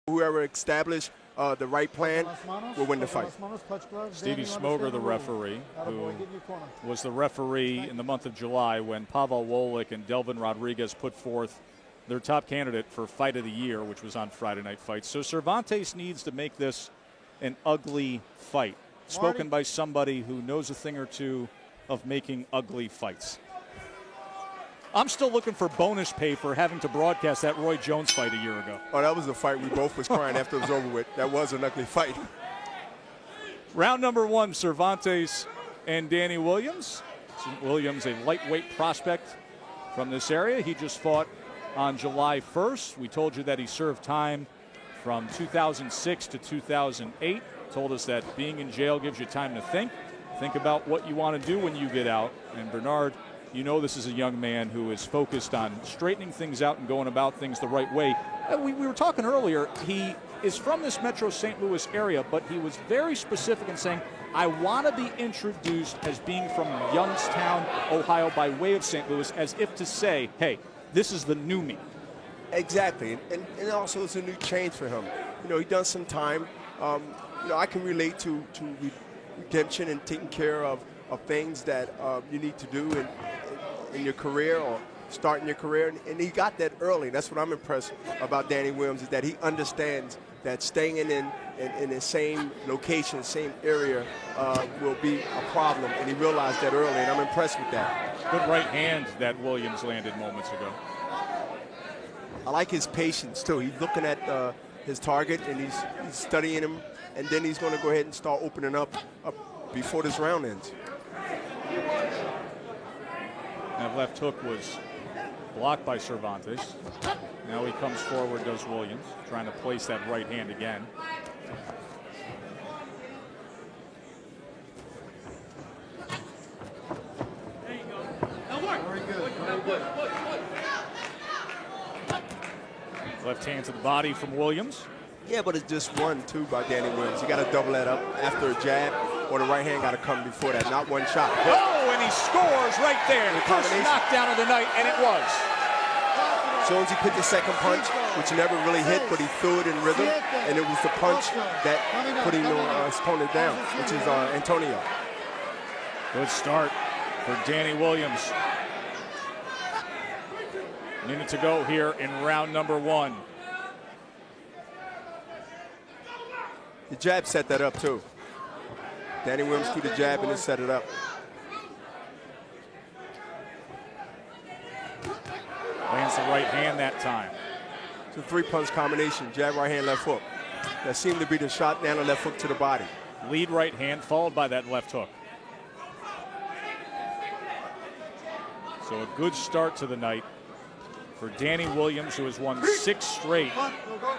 Whoever established the right plan will win the fight. Stevie Smoger, the referee, who was the referee in the month of July when Pavel Wolik and Delvin Rodriguez put forth their top candidate for Fight of the Year, which was on Friday Night Fights. So Cervantes needs to make this an ugly fight. Spoken by somebody who knows a thing or two of making ugly fights. I'm still looking for bonus pay for having to broadcast that Roy Jones fight a year ago. Oh, that was a fight we both was crying after it was over with. That was an ugly fight. Round number 1, Cervantes and Danny Williams. Williams, a lightweight prospect from this area. He just fought on July 1st. We told you that he served time from 2006 to 2008. Told us that being in jail gives you time to think. Think about what you want to do when you get out. And Bernard, you know this is a young man who is focused on straightening things out and going about things the right way. We were talking earlier, he is from this Metro St. Louis area, but he was very specific in saying, I want to be introduced as being from Youngstown, Ohio, by way of St. Louis, as if to say, hey, this is the new me. Exactly, and also it's a new change for him. You know, he done some time. You know, I can relate to redemption and taking care of things that you need to do in your career or starting your career, and he got that early. That's what I'm impressed about Danny Williams, is that he understands that staying in the same location, same area will be a problem, and he realized that early, and I'm impressed with that. Good right hand that Williams landed moments ago. I like his patience, too. He's looking at his target, and he's studying him, and then he's going to go ahead and start opening up before this round ends. That left hook was blocked by Cervantes. Now he comes forward, does Williams, trying to place that right hand again. There you go. That worked. Very good. Very good. Left hand to the body from Williams. Yeah, but it's just 1-2 by Danny Williams. You got to double that up after a jab, or the right hand got to come before that, not one shot. Oh, and he scores right there. The first knockdown of the night, and it was. As soon as he put the second punch, which never really hit, but he threw it in rhythm, and it was the punch that put his opponent down, which is Antonio. Good start for Danny Williams. Minute to go here in round number 1. The jab set that up, too. Danny Williams threw the jab and then set it up. Lands the right hand that time. It's a 3-punch combination, jab, right hand, left hook. That seemed to be the shot, down the left hook to the body. Lead right hand followed by that left hook. So a good start to the night for Danny Williams, who has won 6 straight.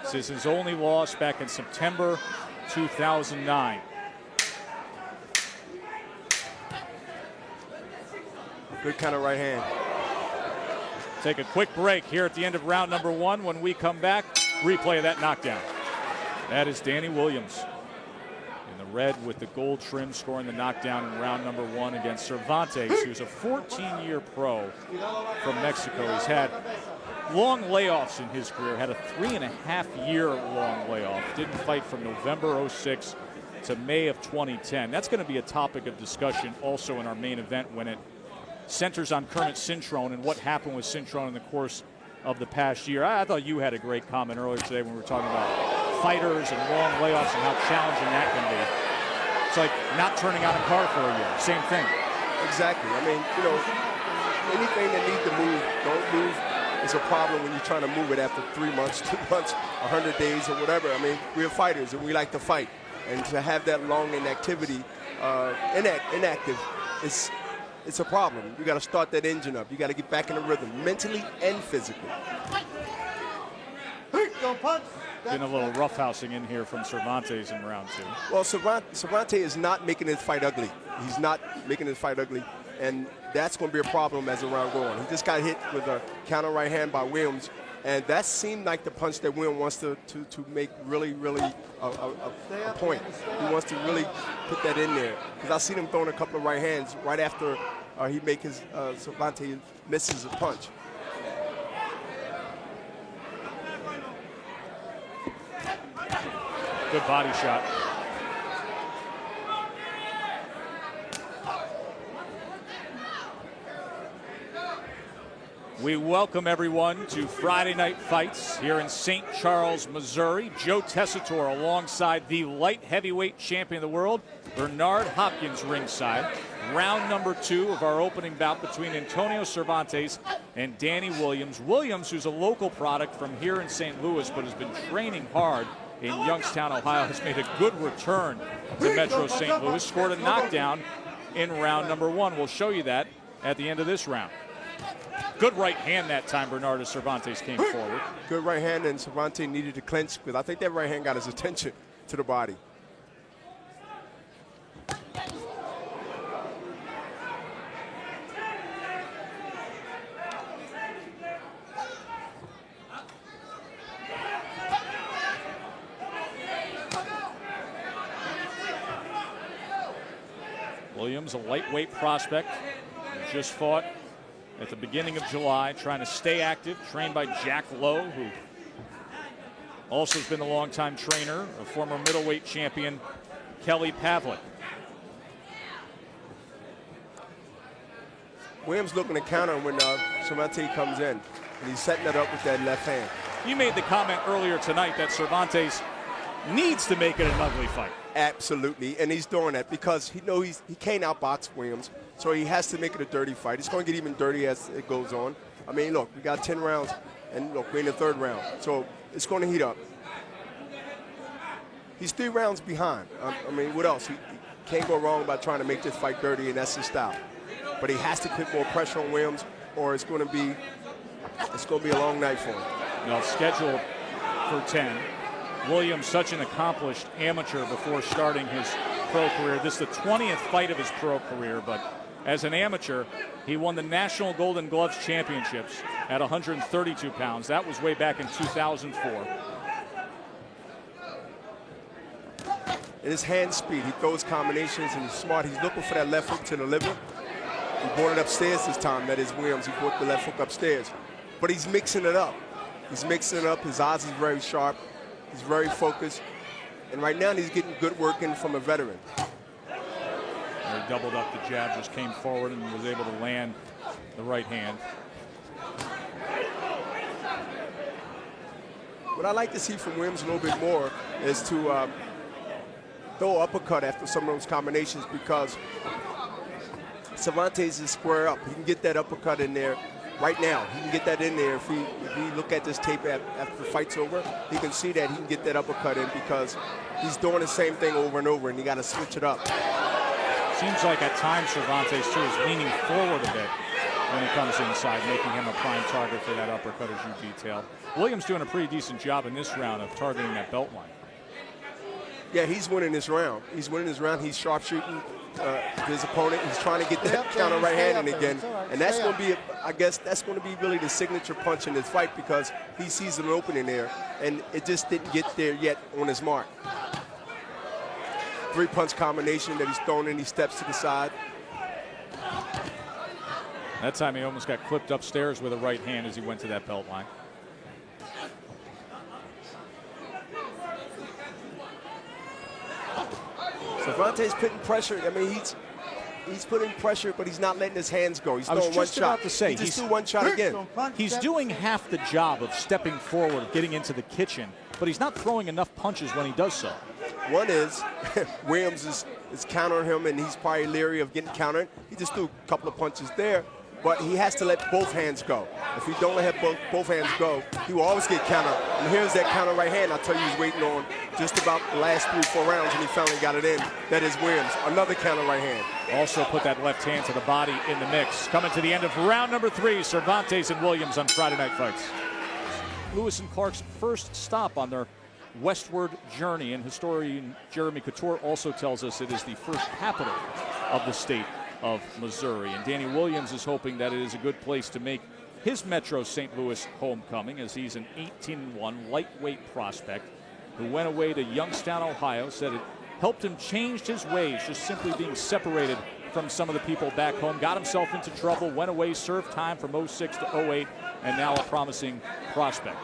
This is his only loss back in September 2009. Good kind of right hand. Take a quick break here at the end of round number 1. When we come back, replay of that knockdown. That is Danny Williams in the red with the gold trim, scoring the knockdown in round number 1 against Cervantes, who's a 14-year pro from Mexico. He's had long layoffs in his career, had a 3.5-year long layoff. Didn't fight from November 06 to May of 2010. That's going to be a topic of discussion also in our main event when it centers on Kermit Cintrone and what happened with Cintrone in the course of the past year. I thought you had a great comment earlier today when we were talking about fighters and long layoffs and how challenging that can be. It's like not turning on a car for a year. Same thing. Exactly. I mean, you know, anything that needs to move, don't move. It's a problem when you're trying to move it after 3 months, 2 months, 100 days or whatever. I mean, we're fighters and we like to fight. And to have that long inactive, it's a problem. You got to start that engine up. You got to get back in the rhythm, mentally and physically. Getting a little roughhousing in here from Cervantes in round 2. Well, Cervantes is not making his fight ugly. He's not making his fight ugly, and that's going to be a problem as the round goes on. He just got hit with a counter right hand by Williams, and that seemed like the punch that Williams wants to make really a point. He wants to really put that in there, because I seen him throwing a couple of right hands right after he make his Cervantes misses a punch. Good body shot. We welcome everyone to Friday Night Fights here in St. Charles, Missouri. Joe Tessitore alongside the light heavyweight champion of the world, Bernard Hopkins, ringside. Round number 2 of our opening bout between Antonio Cervantes and Danny Williams. Williams, who's a local product from here in St. Louis, but has been training hard in Youngstown, Ohio, has made a good return to Metro St. Louis, scored a knockdown in round number 1. We'll show you that at the end of this round. Good right hand that time, Bernardo Cervantes came forward. Good right hand, and Cervantes needed to clinch because I think that right hand got his attention to the body. Williams, a lightweight prospect, just fought at the beginning of July, trying to stay active, trained by Jack Lowe, who also has been a longtime trainer of former middleweight champion Kelly Pavlik. Williams looking to counter when Cervantes comes in, and he's setting it up with that left hand. You made the comment earlier tonight that Cervantes needs to make it an ugly fight. Absolutely, and he's doing that because he knows he can't outbox Williams, so he has to make it a dirty fight. It's going to get even dirty as it goes on. I mean, look, we got 10 rounds, and look, we're in the 3rd round, so it's going to heat up. He's 3 rounds behind. I mean, what else? He can't go wrong by trying to make this fight dirty, and that's his style. But he has to put more pressure on Williams, or it's going to be a long night for him. Now scheduled for 10. Williams, such an accomplished amateur before starting his pro career. This is the 20th fight of his pro career, but as an amateur, he won the National Golden Gloves Championships at 132 pounds. That was way back in 2004. And his hand speed, he throws combinations and he's smart. He's looking for that left hook to the liver. He brought it upstairs this time. That is Williams. He brought the left hook upstairs. But he's mixing it up. He's mixing it up. His eyes is very sharp. He's very focused. And right now he's getting good work in from a veteran. He doubled up the jab, just came forward and was able to land the right hand. What I like to see from Williams a little bit more is to throw uppercut after some of those combinations, because Cervantes is square up. He can get that uppercut in there right now. He can get that in there. If we look at this tape after the fight's over, he can see that he can get that uppercut in because he's doing the same thing over and over, and you got to switch it up. Seems like at times Cervantes, too, is leaning forward a bit when he comes inside, making him a prime target for that uppercut, as you detailed. Williams doing a pretty decent job in this round of targeting that belt line. Yeah, he's winning this round. He's winning this round. He's sharpshooting his opponent. He's trying to get that counter right hand in again. And that's going to be, I guess, that's going to be really the signature punch in this fight, because he sees an opening there, and it just didn't get there yet on his mark. 3-punch combination that he's thrown in. He steps to the side. That time he almost got clipped upstairs with a right hand as he went to that belt line. Cervantes putting pressure. I mean, he's putting pressure, but he's not letting his hands go. He's throwing one shot. About to say, he just threw one shot again. He's doing half the job of stepping forward, of getting into the kitchen, but he's not throwing enough punches when he does so. One is Williams is countering him, and he's probably leery of getting countered. He just threw a couple of punches there, but he has to let both hands go. If he don't let both hands go, he will always get countered. And here's that counter right hand I tell you he's waiting on just about the last 3-4 rounds, and he finally got it in. That is Williams. Another counter right hand. Also put that left hand to the body in the mix. Coming to the end of round number 3, Cervantes and Williams on Friday Night Fights. Lewis and Clark's first stop on their westward journey, and historian Jeremy Couture also tells us it is the first capital of the state of Missouri. And Danny Williams is hoping that it is a good place to make his Metro St. Louis homecoming, as he's an 18-1 lightweight prospect who went away to Youngstown, Ohio, said it helped him change his ways, just simply being separated from some of the people back home, got himself into trouble, went away, served time from 06 to 08, and now a promising prospect.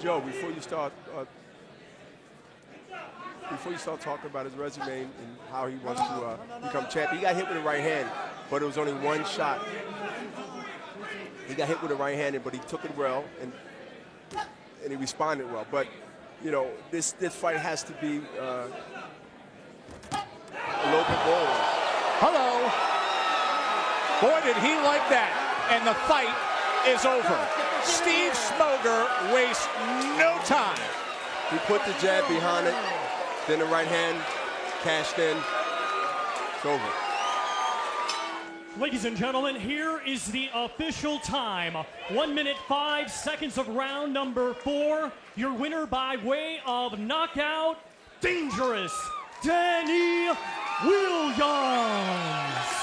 Joe, before you start before you start talking about his resume and how he wants to become champion, he got hit with the right hand, but it was only one shot. He got hit with the right hand, but he took it well, and he responded well. But, you know, this fight has to be a little bit bold. Hello. Boy, did he like that. And the fight is over. Steve Smoger wastes no time. He put the jab behind it, then the right hand cashed in. It's over. Ladies and gentlemen, here is the official time. 1 minute, 5 seconds of round number 4. Your winner by way of knockout, Dangerous Danny Williams.